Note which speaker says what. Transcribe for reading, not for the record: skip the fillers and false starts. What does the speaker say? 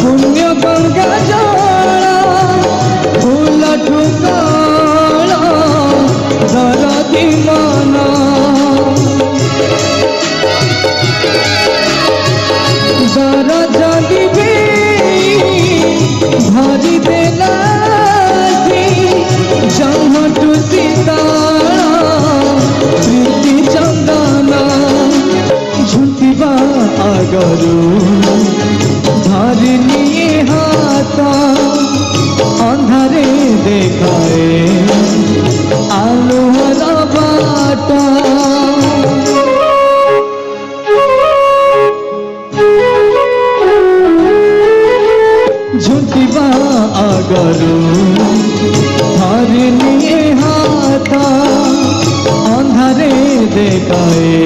Speaker 1: पुण्य गंगा जल फूल ठुकाल दरदी मन दरद दिवे भरी देला जमटू सीताल प्रीति चंदन झुंटिबा आगरू धरनी हाथ अंधारे देखाए आलोहर बाट झुंटिबा आगरू धरनी हाथ अंधारे देखाए